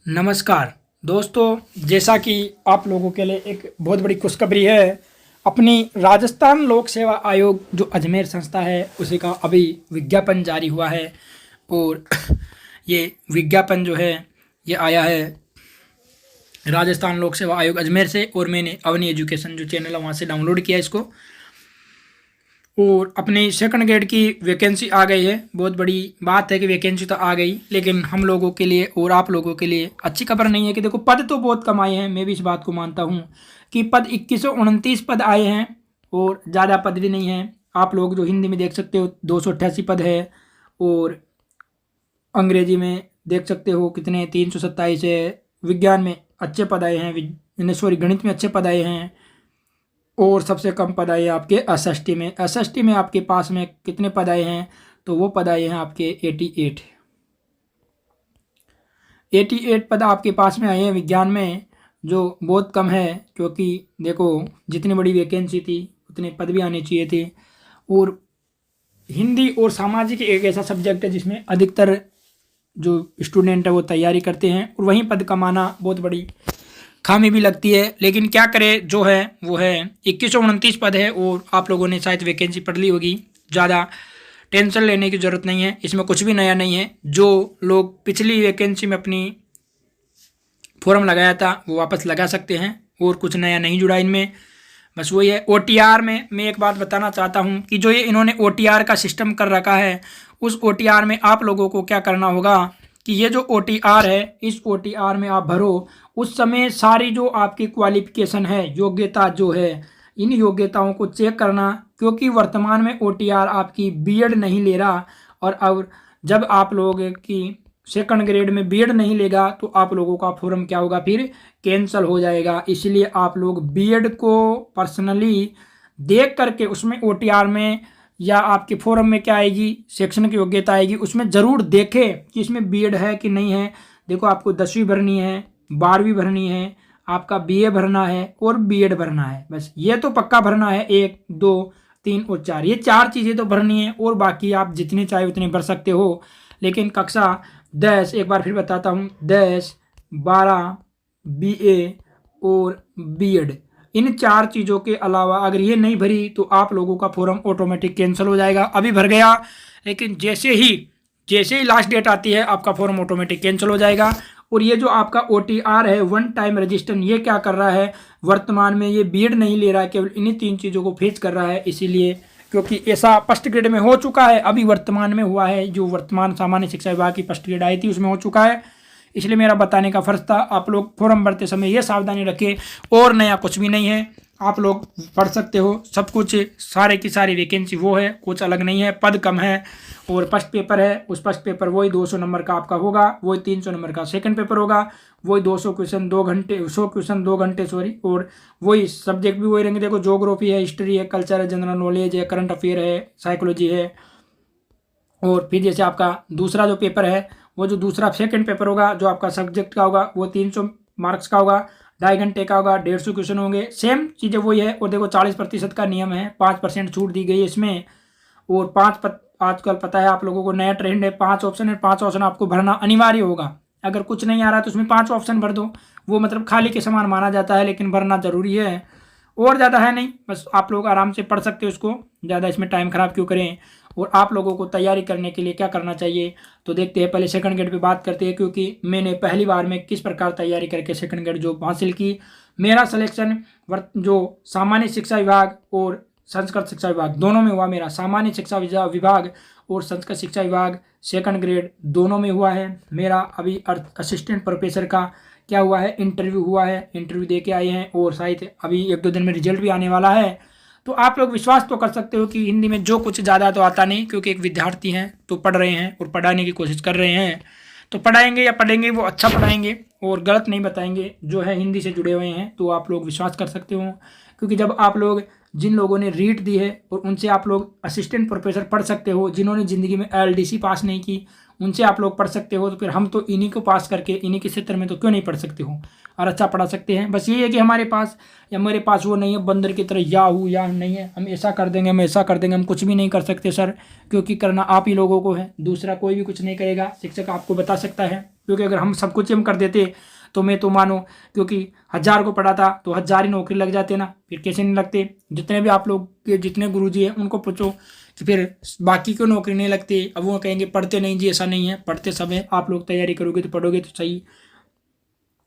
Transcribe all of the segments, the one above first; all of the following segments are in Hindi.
नमस्कार दोस्तों, जैसा कि आप लोगों के लिए एक बहुत बड़ी खुशखबरी है। अपनी राजस्थान लोक सेवा आयोग जो अजमेर संस्था है उसी का अभी विज्ञापन जारी हुआ है। और ये विज्ञापन जो है ये आया है राजस्थान लोक सेवा आयोग अजमेर से, और मैंने अवनी एजुकेशन जो चैनल है वहाँ से डाउनलोड किया इसको। और अपनी सेकंड ग्रेड की वैकेंसी आ गई है। बहुत बड़ी बात है कि वैकेंसी तो आ गई, लेकिन हम लोगों के लिए और आप लोगों के लिए अच्छी खबर नहीं है कि देखो, पद तो बहुत कम आए हैं। मैं भी इस बात को मानता हूँ कि पद 2129 पद आए हैं और ज़्यादा पद भी नहीं हैं। आप लोग जो हिंदी में देख सकते हो 288 पद है, और अंग्रेजी में देख सकते हो कितने 327 है। विज्ञान में अच्छे पद आए हैं, सॉरी गणित में अच्छे पद आए हैं। और सबसे कम पद आए हैं आपके एसएसटी में। एसएसटी में आपके पास में कितने पद आए हैं, तो वो पद आए हैं आपके 88 पद आपके पास में आए हैं विज्ञान में, जो बहुत कम है। क्योंकि देखो, जितनी बड़ी वैकेंसी थी उतने पद भी आने चाहिए थे। और हिंदी और सामाजिक एक ऐसा सब्जेक्ट है जिसमें अधिकतर जो स्टूडेंट है वो तैयारी करते हैं, और वहीं पद कमाना बहुत बड़ी खामी भी लगती है। लेकिन क्या करें, जो है वो है। 2129 पद है, और आप लोगों ने शायद वैकेंसी पढ़ ली होगी। ज़्यादा टेंशन लेने की ज़रूरत नहीं है, इसमें कुछ भी नया नहीं है। जो लोग पिछली वैकेंसी में अपनी फॉर्म लगाया था वो वापस लगा सकते हैं, और कुछ नया नहीं जुड़ा इनमें। बस वही है। ओटीआर में मैं एक बात बताना चाहता हूँ कि जो ये इन्होंने ओटीआर का सिस्टम कर रखा है, उस ओटीआर में आप लोगों को क्या करना होगा कि ये जो ओटीआर है, इस ओटीआर में आप भरो। उस समय सारी जो आपकी क्वालिफिकेशन है, योग्यता जो है, इन योग्यताओं को चेक करना। क्योंकि वर्तमान में ओटीआर आपकी बीएड नहीं ले रहा, और अब जब आप लोगों की सेकंड ग्रेड में बीएड नहीं लेगा तो आप लोगों का फॉर्म क्या होगा, फिर कैंसिल हो जाएगा। इसलिए आप लोग बीएड को पर्सनली देख करके उसमें ओटीआर में या आपके फॉर्म में क्या आएगी, सेक्शन की योग्यता आएगी, उसमें ज़रूर देखें कि इसमें बीएड है कि नहीं है। देखो, आपको 10वीं भरनी है, 12वीं भरनी है, आपका बीए भरना है और बीएड भरना है। बस ये तो पक्का भरना है। 1, 2, 3 और 4, ये 4 चीज़ें तो भरनी है। और बाकी आप जितने चाहे उतने भर सकते हो। लेकिन कक्षा 10, एक बार फिर बताता हूँ, 10, 12, बीए और बीएड, इन 4 चीज़ों के अलावा अगर ये नहीं भरी तो आप लोगों का फॉर्म ऑटोमेटिक कैंसिल हो जाएगा। अभी भर गया, लेकिन जैसे ही लास्ट डेट आती है आपका फॉर्म ऑटोमेटिक कैंसिल हो जाएगा। और ये जो आपका ओटीआर है, वन टाइम रजिस्टर, ये क्या कर रहा है, वर्तमान में ये बीएड नहीं ले रहा है, केवल इन्हीं 3 चीज़ों को फेच कर रहा है। इसीलिए, क्योंकि ऐसा फर्स्ट ग्रेड में हो चुका है, अभी वर्तमान में हुआ है, जो वर्तमान सामान्य शिक्षा विभाग की फर्स्ट ग्रेड आई थी उसमें हो चुका है। इसलिए मेरा बताने का फर्ज था। आप लोग फॉर्म भरते समय ये सावधानी रखें, और नया कुछ भी नहीं है। आप लोग पढ़ सकते हो सब कुछ, सारे की सारी वैकेंसी वो है, कुछ अलग नहीं है। पद कम है, और फर्स्ट पेपर है, उस फर्स्ट पेपर वही 200 नंबर का आपका होगा, वही 300 नंबर का सेकंड पेपर होगा, वही 200 क्वेश्चन 2 घंटे, 100 क्वेश्चन 2 घंटे सॉरी, और वही सब्जेक्ट भी वही रहेंगे। देखो, ज्योग्राफी है, हिस्ट्री है, कल्चर है, जनरल नॉलेज है, करंट अफेयर है, साइकोलॉजी है। और फिर जैसे आपका दूसरा जो पेपर है, वो जो दूसरा सेकंड पेपर होगा, जो आपका सब्जेक्ट का होगा, वो 300 मार्क्स का होगा, 2.5 घंटे का होगा, 150 क्वेश्चन होंगे। सेम चीज़ें वही है। और देखो, 40% का नियम है, 5% छूट दी गई है इसमें। और आजकल पता है आप लोगों को, नया ट्रेंड है, 5 ऑप्शन है, 5 ऑप्शन आपको भरना अनिवार्य होगा। अगर कुछ नहीं आ रहा तो उसमें 5 ऑप्शन भर दो। वो मतलब खाली के समान माना जाता है, लेकिन भरना जरूरी है। और ज़्यादा है नहीं, बस आप लोग आराम से पढ़ सकते हो इसको, ज़्यादा इसमें टाइम ख़राब क्यों करें। और आप लोगों को तैयारी करने के लिए क्या करना चाहिए, तो देखते हैं। पहले सेकंड ग्रेड पे बात करते हैं, क्योंकि मैंने पहली बार में किस प्रकार तैयारी करके सेकंड ग्रेड जॉब हासिल की। मेरा सिलेक्शन जो सामान्य शिक्षा विभाग और संस्कृत शिक्षा विभाग दोनों में हुआ। मेरा सामान्य शिक्षा विभाग और संस्कृत शिक्षा विभाग सेकंड ग्रेड दोनों में हुआ है। मेरा अभी असिस्टेंट प्रोफेसर का क्या हुआ है, इंटरव्यू हुआ है, इंटरव्यू दे के आए हैं, और शायद अभी 1-2 दिन में रिजल्ट भी आने वाला है। तो आप लोग विश्वास तो कर सकते हो कि हिंदी में जो कुछ ज़्यादा तो आता नहीं, क्योंकि एक विद्यार्थी हैं तो पढ़ रहे हैं और पढ़ाने की कोशिश कर रहे हैं। तो पढ़ाएंगे या पढ़ेंगे वो अच्छा पढ़ाएंगे, और गलत नहीं बताएंगे। जो है हिंदी से जुड़े हुए हैं तो आप लोग विश्वास कर सकते हो। क्योंकि जब आप लोग, जिन लोगों ने रीट दी है और उनसे आप लोग असिस्टेंट प्रोफेसर पढ़ सकते हो, जिन्होंने ज़िंदगी में एलडीसी पास नहीं की, उनसे आप लोग पढ़ सकते हो। तो फिर हम तो इन्हीं को पास करके इन्हीं के क्षेत्र में तो क्यों नहीं पढ़ सकते हो और अच्छा पढ़ा सकते हैं। बस ये है कि हमारे पास या मेरे पास वो नहीं है बंदर की तरह या हूँ या नहीं है, हम ऐसा कर देंगे हम ऐसा कर देंगे, हम कुछ भी नहीं कर सकते सर, क्योंकि करना आप ही लोगों को है, दूसरा कोई भी कुछ नहीं करेगा। शिक्षक आपको बता सकता है, क्योंकि अगर हम सब कुछ हम कर देते तो मैं तो मानो क्योंकि 1000 को पढ़ाता तो 1000 ही नौकरी लग जाते ना, फिर कैसे नहीं लगते। जितने भी आप लोग के जितने गुरुजी हैं उनको पूछो कि फिर बाकी क्यों नौकरी नहीं लगती। अब वो कहेंगे पढ़ते नहीं जी, ऐसा नहीं है, पढ़ते सब है, आप लोग तैयारी करोगे तो पढ़ोगे तो सही,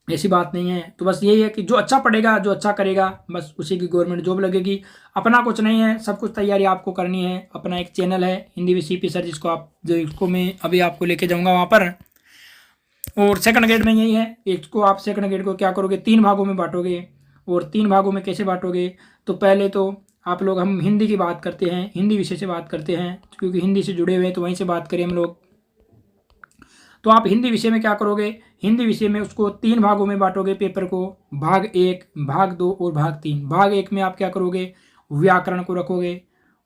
ऐसी बात नहीं है। तो बस यही है कि जो अच्छा पढ़ेगा जो अच्छा करेगा बस उसी की गवर्नमेंट जॉब लगेगी। अपना कुछ नहीं है, सब कुछ तैयारी आपको करनी है। अपना एक चैनल है हिंदी विद सीपी सर, जिसको मैं अभी आपको लेके जाऊँगा वहाँ पर। और सेकंड ग्रेड में यही है, इसको आप सेकंड ग्रेड को क्या करोगे 3 भागों में बांटोगे। और 3 भागों में कैसे बांटोगे, तो पहले तो आप लोग हम हिंदी की बात करते हैं, हिंदी विषय से बात करते हैं क्योंकि हिंदी से जुड़े हुए हैं तो वहीं से बात करें हम लोग। तो आप हिंदी विषय में क्या करोगे, हिंदी विषय में उसको 3 भागों में बांटोगे पेपर को, भाग 1, भाग 2 और भाग 3। भाग 1 में आप क्या करोगे, व्याकरण को रखोगे,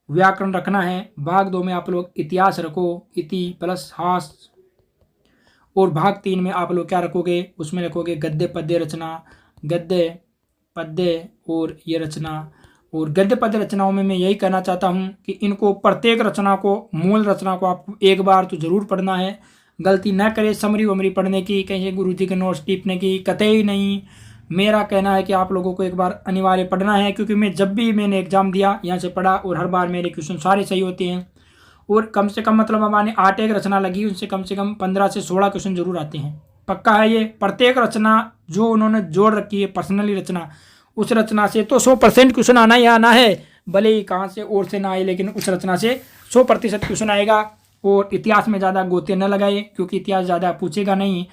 व्याकरण रखना है। भाग 2 में आप लोग इतिहास रखो, इति प्लस हास। और भाग 3 में आप लोग क्या रखोगे, उसमें रखोगे गद्य पद्य रचना, गद्य पद्य और ये रचना। और गद्य पद्य रचनाओं में मैं यही कहना चाहता हूँ कि इनको प्रत्येक रचना को, मूल रचना को आपको एक बार तो जरूर पढ़ना है। गलती न करे समरी वमरी पढ़ने की, कहीं गुरुजी के नोट्स टिपने की, कतई नहीं। मेरा कहना है कि आप लोगों को एक बार अनिवार्य पढ़ना है, क्योंकि मैं जब भी मैंने एग्जाम दिया यहाँ से पढ़ा और हर बार मेरे क्वेश्चन सारे सही होते हैं। और कम से कम मतलब हमारे 8 एक रचना लगी, उनसे कम से कम 15 से 16 क्वेश्चन जरूर आते हैं, पक्का है ये। प्रत्येक रचना जो उन्होंने जोड़ रखी है पर्सनली रचना, उस रचना से तो 100% क्वेश्चन आना ही आना है, भले ही कहाँ से और से ना आए, लेकिन उस रचना से 100% क्वेश्चन आएगा। और इतिहास में ज़्यादा गोते न लगाए, क्योंकि इतिहास ज़्यादा पूछेगा नहीं।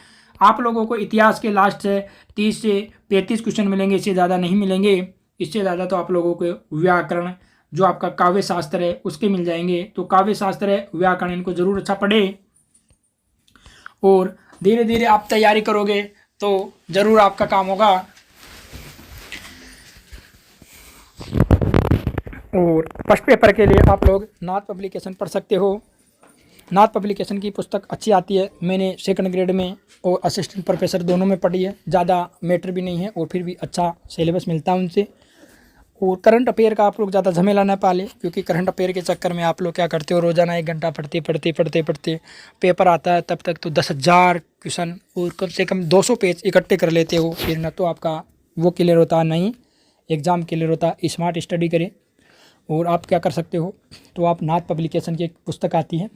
आप लोगों को इतिहास के लास्ट से 30 से 35 क्वेश्चन मिलेंगे, इससे ज़्यादा नहीं मिलेंगे। इससे ज़्यादा तो आप लोगों को व्याकरण, जो आपका काव्य शास्त्र है उसके मिल जाएंगे। तो काव्य शास्त्र है, व्याकरण, इनको जरूर अच्छा पढ़े और धीरे धीरे आप तैयारी करोगे तो जरूर आपका काम होगा। और फर्स्ट पेपर के लिए आप लोग नाथ पब्लिकेशन पढ़ सकते हो। नाथ पब्लिकेशन की पुस्तक अच्छी आती है, मैंने सेकंड ग्रेड में और असिस्टेंट प्रोफेसर दोनों में पढ़ी है, ज़्यादा मैटर भी नहीं है और फिर भी अच्छा सिलेबस मिलता है उनसे। और करंट अफेयर का आप लोग ज़्यादा झमेला ना पाले, क्योंकि करंट अफेयर के चक्कर में आप लोग क्या करते हो, रोज़ाना 1 घंटा पढ़ते पेपर आता है तब तक तो 10,000 क्वेश्चन और कम से कम 200 पेज इकट्ठे कर लेते हो। फिर न तो आपका वो क्लियर होता नहीं, एग्ज़ाम क्लियर होता। स्मार्ट स्टडी करें। और आप क्या कर सकते हो, तो आप नाथ पब्लिकेशन की एक पुस्तक आती है,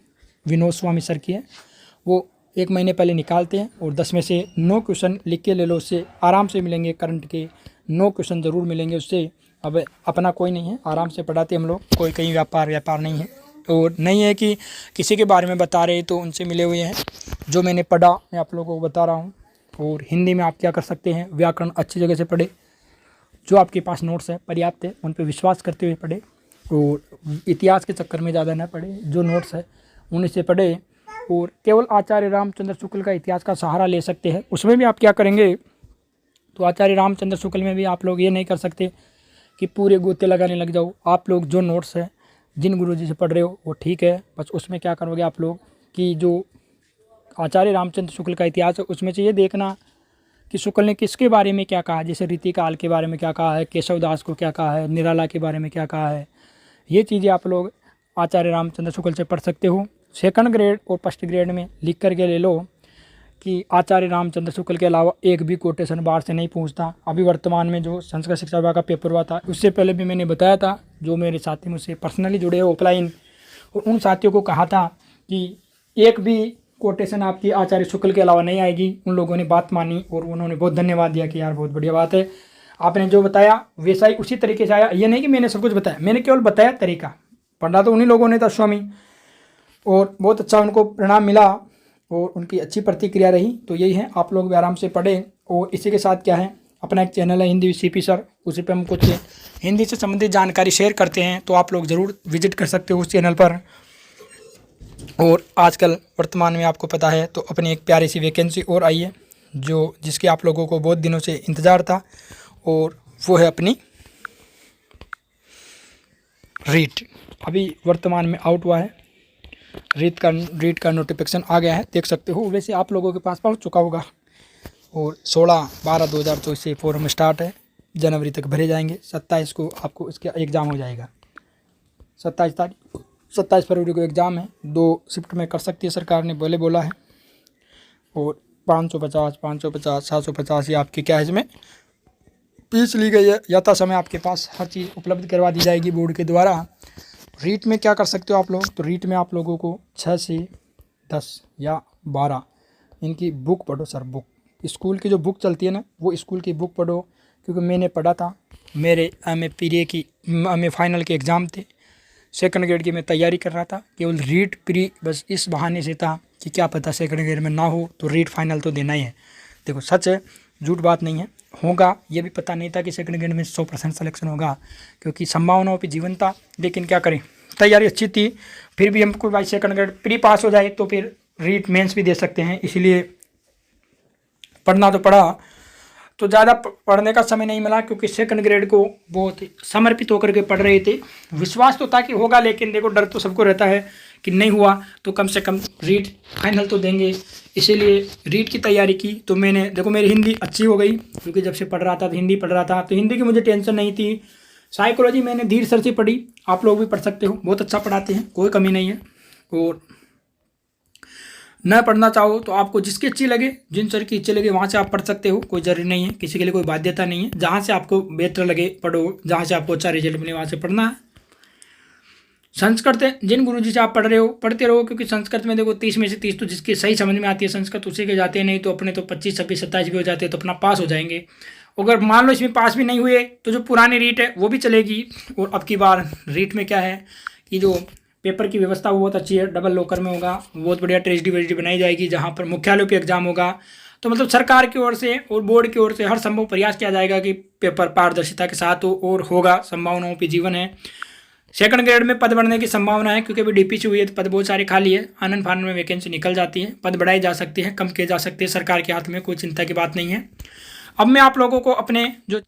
विनोद स्वामी सर की है, वो 1 महीने पहले निकालते हैं और 10 में से 9 क्वेश्चन लिख के ले लो, उससे आराम से मिलेंगे। करंट के 9 क्वेश्चन ज़रूर मिलेंगे उससे। अब अपना कोई नहीं है, आराम से पढ़ाते हम लोग, कोई कहीं व्यापार नहीं है। और नहीं है कि किसी के बारे में बता रहे तो उनसे मिले हुए हैं, जो मैंने पढ़ा मैं आप लोगों को बता रहा हूँ। और हिंदी में आप क्या कर सकते हैं, व्याकरण अच्छी जगह से पढ़े, जो आपके पास नोट्स है पर्याप्त है उन पर विश्वास करते हुए पढ़े। और इतिहास के चक्कर में ज़्यादा ना पढ़े, जो नोट्स है उन्हीं से पढ़े। और केवल आचार्य रामचंद्र शुक्ल का इतिहास का सहारा ले सकते हैं। उसमें भी आप क्या करेंगे, तो आचार्य रामचंद्र शुक्ल में भी आप लोग ये नहीं कर सकते कि पूरे गोते लगाने लग जाओ। आप लोग जो नोट्स है जिन गुरुजी से पढ़ रहे हो वो ठीक है, बस उसमें क्या करोगे आप लोग कि जो आचार्य रामचंद्र शुक्ल का इतिहास है उसमें से ये देखना कि शुक्ल ने किसके बारे में क्या कहा है, जैसे रीतिकाल के बारे में क्या कहा है, केशव दास को क्या कहा है, निराला के बारे में क्या कहा है, ये चीज़ें आप लोग आचार्य रामचंद्र शुक्ल से पढ़ सकते हो। सेकंड ग्रेड और फर्स्ट ग्रेड में लिख करके ले लो कि आचार्य रामचंद्र शुक्ल के अलावा एक भी कोटेशन बाहर से नहीं पूछता। अभी वर्तमान में जो संस्कृत शिक्षा विभाग का पेपर हुआ था, उससे पहले भी मैंने बताया था, जो मेरे साथी मुझसे पर्सनली जुड़े हैं ऑफलाइन, और उन साथियों को कहा था कि एक भी कोटेशन आपकी आचार्य शुक्ल के अलावा नहीं आएगी। उन लोगों ने बात मानी और उन्होंने बहुत धन्यवाद दिया कि यार बहुत बढ़िया बात है, आपने जो बताया वैसा ही उसी तरीके से आया। ये नहीं कि मैंने सब कुछ बताया, मैंने केवल बताया तरीका, पढ़ा तो उन्हीं लोगों ने था स्वामी, और बहुत अच्छा उनको परिणाम मिला और उनकी अच्छी प्रतिक्रिया रही। तो यही है, आप लोग भी आराम से पढ़ें। और इसी के साथ क्या है, अपना एक चैनल है हिंदी सीपी सर, उसी पे हम कुछ हिंदी से संबंधित जानकारी शेयर करते हैं, तो आप लोग ज़रूर विजिट कर सकते हो उस चैनल पर। और आजकल वर्तमान में आपको पता है तो अपनी एक प्यारी सी वैकेंसी और आई है, जो जिसकी आप लोगों को बहुत दिनों से इंतज़ार था, और वो है अपनी रीट, अभी वर्तमान में आउट हुआ है। रीट का नोटिफिकेशन आ गया है, देख सकते हो। वैसे आप लोगों के पास पहुंच चुका होगा। और 16/12/2024 से फॉर्म स्टार्ट है, जनवरी तक भरे जाएंगे। 27 को आपको इसका एग्ज़ाम हो जाएगा। 27 फरवरी को एग्ज़ाम है। 2 शिफ्ट में कर सकती है सरकार ने बोला है। और 550 750 ये आपकी क्या है, इसमें फीस ली गई है। यथा समय आपके पास हर चीज़ उपलब्ध करवा दी जाएगी बोर्ड के द्वारा। रीट में क्या कर सकते हो आप लोग, तो रीट में आप लोगों को 6 से 10 या 12 इनकी बुक पढ़ो सर। बुक स्कूल की जो बुक चलती है ना, वो स्कूल की बुक पढ़ो। क्योंकि मैंने पढ़ा था, मेरे एमए फाइनल के एग्ज़ाम थे, 2nd ग्रेड की मैं तैयारी कर रहा था। केवल रीट प्री बस इस बहाने से था कि क्या पता 2nd ग्रेड में ना हो तो रीट फाइनल तो देना ही है। देखो सच है, झूठ बात नहीं है। होगा ये भी पता नहीं था कि 2nd ग्रेड में 100% सिलेक्शन होगा, क्योंकि संभावनाओं पे जीवन था। लेकिन क्या करें, तैयारी अच्छी थी। फिर भी हमको भाई 2nd ग्रेड प्री पास हो जाए तो फिर रीट मेंस भी दे सकते हैं, इसलिए पढ़ना तो पड़ा। तो ज़्यादा पढ़ने का समय नहीं मिला, क्योंकि 2nd ग्रेड को बहुत समर्पित होकर के पढ़ रहे थे। विश्वास तो था कि होगा, लेकिन देखो डर तो सबको रहता है कि नहीं हुआ तो कम से कम रीट फाइनल तो देंगे। इसीलिए रीट की तैयारी की। तो मैंने देखो मेरी हिंदी अच्छी हो गई, क्योंकि जब से पढ़ रहा था तो हिंदी पढ़ रहा था, तो हिंदी की मुझे टेंशन नहीं थी। साइकोलॉजी मैंने धीर सर से पढ़ी, आप लोग भी पढ़ सकते हो, बहुत अच्छा पढ़ाते हैं, कोई कमी नहीं है। और न पढ़ना चाहो तो आपको जिसकी अच्छी लगे, जिन सर की अच्छी लगे वहाँ से आप पढ़ सकते हो, कोई जरूरी नहीं है, किसी के लिए कोई बाध्यता नहीं है। जहाँ से आपको बेहतर लगे पढ़ो, जहाँ से आपको अच्छा रिजल्ट मिले वहाँ से पढ़ना है। संस्कृत जिन गुरुजी से आप पढ़ रहे हो पढ़ते रहो, क्योंकि संस्कृत में देखो 30 में से 30 तो जिसकी सही समझ में आती है संस्कृत उसी के जाते हैं, नहीं तो अपने तो 25 26 27 भी हो जाते हैं तो अपना पास हो जाएंगे। अगर मान लो इसमें पास भी नहीं हुए तो जो पुरानी रीट है वो भी चलेगी। और अब की बार रीट में क्या है कि जो पेपर की व्यवस्था वो बहुत अच्छी है, डबल लॉकर में होगा, बहुत बढ़िया ट्रेजडी वेजडी बनाई जाएगी, जहाँ पर मुख्यालयों पे एग्जाम होगा। तो मतलब सरकार की ओर से और बोर्ड की ओर से हर संभव प्रयास किया जाएगा कि पेपर पारदर्शिता के साथ हो, और होगा, संभावनाओं पे जीवन है। 2nd ग्रेड में पद बढ़ने की संभावना है, क्योंकि अभी डीपीसी हुई है तो पद बहुत सारे खाली है। आनंद फानन में वैकेंसी निकल जाती है, पद बढ़ाए जा सकते हैं, कम किए जा सकते हैं, सरकार के हाथ में, कोई चिंता की बात नहीं है। अब मैं आप लोगों को अपने जो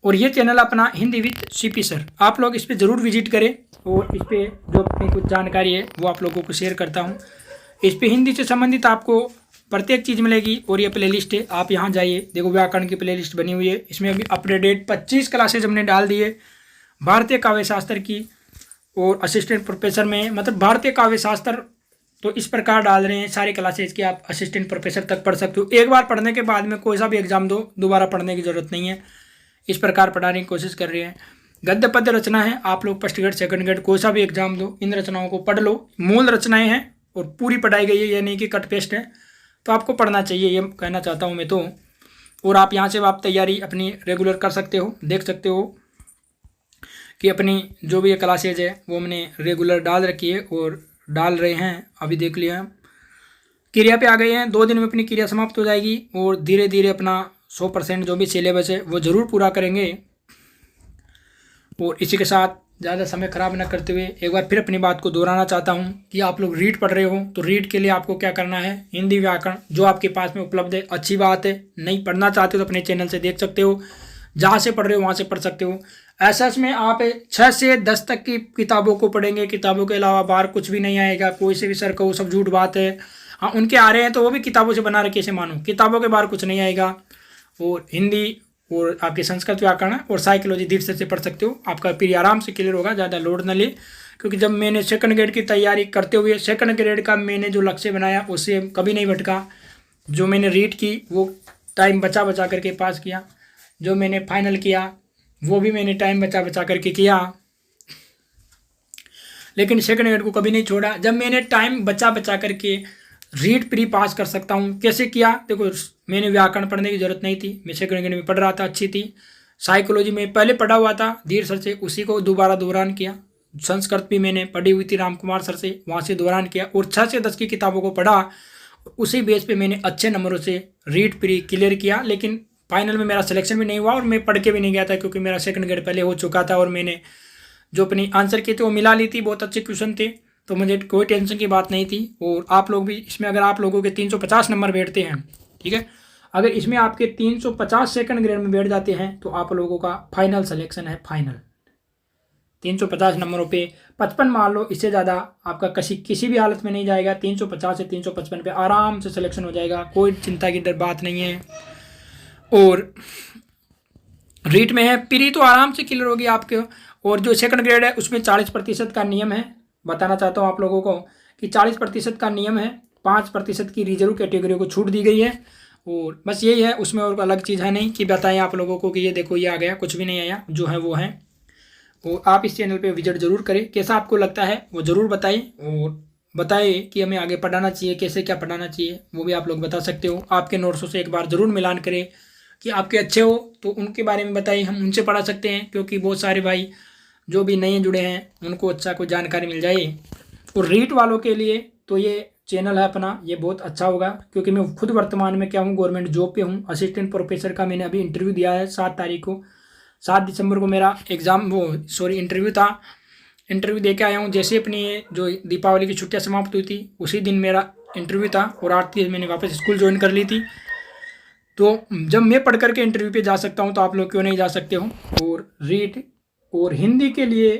और ये चैनल अपना हिंदी विद सीपी सर, आप लोग इस पर ज़रूर विजिट करें। और इस पर जो अपनी कुछ जानकारी है वो आप लोगों को शेयर करता हूँ। इस पर हिंदी से संबंधित आपको प्रत्येक चीज़ मिलेगी। और ये प्लेलिस्ट है, आप यहाँ जाइए, देखो व्याकरण की प्लेलिस्ट बनी हुई है। इसमें अभी अपडेटेड 25 क्लासेज हमने डाल दी है भारतीय काव्य शास्त्र की। और असिस्टेंट प्रोफेसर में मतलब भारतीय काव्य शास्त्र तो इस प्रकार डाल रहे हैं सारी क्लासेज की, आप असिस्टेंट प्रोफेसर तक पढ़ सकते हो। एक बार पढ़ने के बाद में कोई सा भी एग्जाम दो, दोबारा पढ़ने की जरूरत नहीं है। इस प्रकार पढ़ाने की कोशिश कर रहे हैं। गद्य पद्य रचना है, आप लोग 1st ग्रेड 2nd ग्रेड कोई सा भी एग्जाम दो, इन रचनाओं को पढ़ लो। मूल रचनाएं हैं और पूरी पढ़ाई गई है, ये नहीं कि कट पेस्ट है, तो आपको पढ़ना चाहिए, ये कहना चाहता हूँ मैं तो। और आप यहाँ से आप तैयारी अपनी रेगुलर कर सकते हो, देख सकते हो कि अपनी जो भी ये क्लासेज है वो हमने रेगुलर डाल रखी है और डाल रहे हैं। अभी देख लिया, क्रिया पे आ गए हैं, 2 दिन में अपनी क्रिया समाप्त हो जाएगी। और धीरे धीरे अपना 100% जो भी सिलेबस है वो ज़रूर पूरा करेंगे। और इसी के साथ ज़्यादा समय खराब न करते हुए एक बार फिर अपनी बात को दोहराना चाहता हूँ कि आप लोग रीट पढ़ रहे हो तो रीट के लिए आपको क्या करना है, हिंदी व्याकरण जो आपके पास में उपलब्ध है, अच्छी बात है। नहीं पढ़ना चाहते हो तो अपने चैनल से देख सकते हो, जहाँ से पढ़ रहे हो वहाँ से पढ़ सकते हो। एसएस में आप 6 से 10 तक की किताबों को पढ़ेंगे, किताबों के अलावा बाहर कुछ भी नहीं आएगा। कोई से भी सर कहो सब झूठ बात है, हाँ उनके आ रहे हैं तो वो भी किताबों से बना रखे, ऐसे मानो किताबों के बाहर कुछ नहीं आएगा। और हिंदी और आपके संस्कृत व्याकरण और साइकोलॉजी धीरे से पढ़ सकते हो, आपका पीरियड आराम से क्लियर होगा, ज़्यादा लोड न ले। क्योंकि जब मैंने 2nd ग्रेड की तैयारी करते हुए 2nd ग्रेड का मैंने जो लक्ष्य बनाया उससे कभी नहीं भटका। जो मैंने रीट की वो टाइम बचा बचा करके पास किया, जो मैंने फाइनल किया वो भी मैंने टाइम बचा बचा करके किया, लेकिन 2nd ग्रेड को कभी नहीं छोड़ा। जब मैंने टाइम बचा बचा करके रीट प्री पास कर सकता हूँ, कैसे किया, देखो मैंने व्याकरण पढ़ने की जरूरत नहीं थी, मैं 2nd ग्रेड में पढ़ रहा था, अच्छी थी। साइकोलॉजी में पहले पढ़ा हुआ था धीर सर से, उसी को दोबारा दोहरान किया। संस्कृत भी मैंने पढ़ी हुई थी राम कुमार सर से, वहाँ से दोहरान किया। और 6 से 10 की किताबों को पढ़ा, उसी बेस पे मैंने अच्छे नंबरों से रीट प्री क्लियर किया। लेकिन फाइनल में मेरा सिलेक्शन भी नहीं हुआ और मैं पढ़ के भी नहीं गया था, क्योंकि मेरा 2nd ग्रेड पहले हो चुका था और मैंने जो अपनी आंसर किए थे वो मिला ली थी, बहुत अच्छे क्वेश्चन थे, तो मुझे कोई टेंशन की बात नहीं थी। और आप लोग भी इसमें अगर आप लोगों के 350 नंबर बैठते हैं, ठीक है, अगर इसमें आपके 350 2nd ग्रेड में बैठ जाते हैं तो आप लोगों का फाइनल सिलेक्शन है, फाइनल। 350 नंबरों पे 55 मान लो, इससे ज़्यादा आपका किसी भी हालत में नहीं जाएगा। 350 से 355 पे आराम से सिलेक्शन हो जाएगा, कोई चिंता की बात नहीं है। और रीट में है प्री तो आराम से क्लियर होगी आपके। और जो सेकंड ग्रेड है उसमें 40% का नियम है। बताना चाहता हूँ आप लोगों को कि 40% का नियम है, 5% की रिजर्व कैटेगरी को छूट दी गई है। और बस यही है, उसमें और अलग चीज़ है नहीं कि बताएं आप लोगों को कि ये देखो ये आ गया, कुछ भी नहीं आया, जो है वो है। और आप इस चैनल पे विजिट जरूर करें, कैसा आपको लगता है वो ज़रूर बताएं। और बताएं कि हमें आगे पढ़ाना चाहिए, कैसे क्या पढ़ाना चाहिए, वो भी आप लोग बता सकते हो। आपके नोट्सों से एक बार ज़रूर मिलान करें कि आपके अच्छे हो तो उनके बारे में बताइए, हम उनसे पढ़ा सकते हैं, क्योंकि बहुत सारे भाई जो भी नए जुड़े हैं उनको अच्छा कोई जानकारी मिल जाए। और रीट वालों के लिए तो ये चैनल है अपना, ये बहुत अच्छा होगा, क्योंकि मैं खुद वर्तमान में क्या हूँ, गवर्नमेंट जॉब पे हूँ, असिस्टेंट प्रोफेसर का मैंने अभी इंटरव्यू दिया है 7 दिसंबर को मेरा इंटरव्यू था। इंटरव्यू दे के आया हूँ, जैसे अपनी जो दीपावली की छुट्टियाँ समाप्त हुई थी उसी दिन मेरा इंटरव्यू था, और 8 तारीख मैंने वापस स्कूल ज्वाइन कर ली थी। तो जब मैं पढ़ करके इंटरव्यू पे जा सकता हूँ तो आप लोग क्यों नहीं जा सकते हो। और रीट और हिंदी के लिए,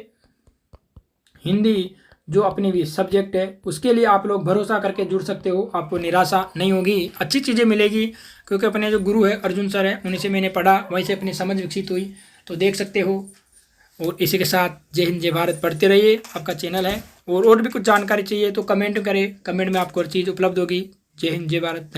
हिंदी जो अपनी भी सब्जेक्ट है उसके लिए आप लोग भरोसा करके जुड़ सकते हो, आपको निराशा नहीं होगी, अच्छी चीज़ें मिलेगी। क्योंकि अपने जो गुरु है अर्जुन सर है, उन्हीं से मैंने पढ़ा, वहीं से अपनी समझ विकसित हुई, तो देख सकते हो। और इसी के साथ जय हिंद जय भारत पढ़ते रहिए, आपका चैनल है। और भी कुछ जानकारी चाहिए तो कमेंट करें, कमेंट में आपको हर चीज़ उपलब्ध होगी। जय हिंद जय भारत।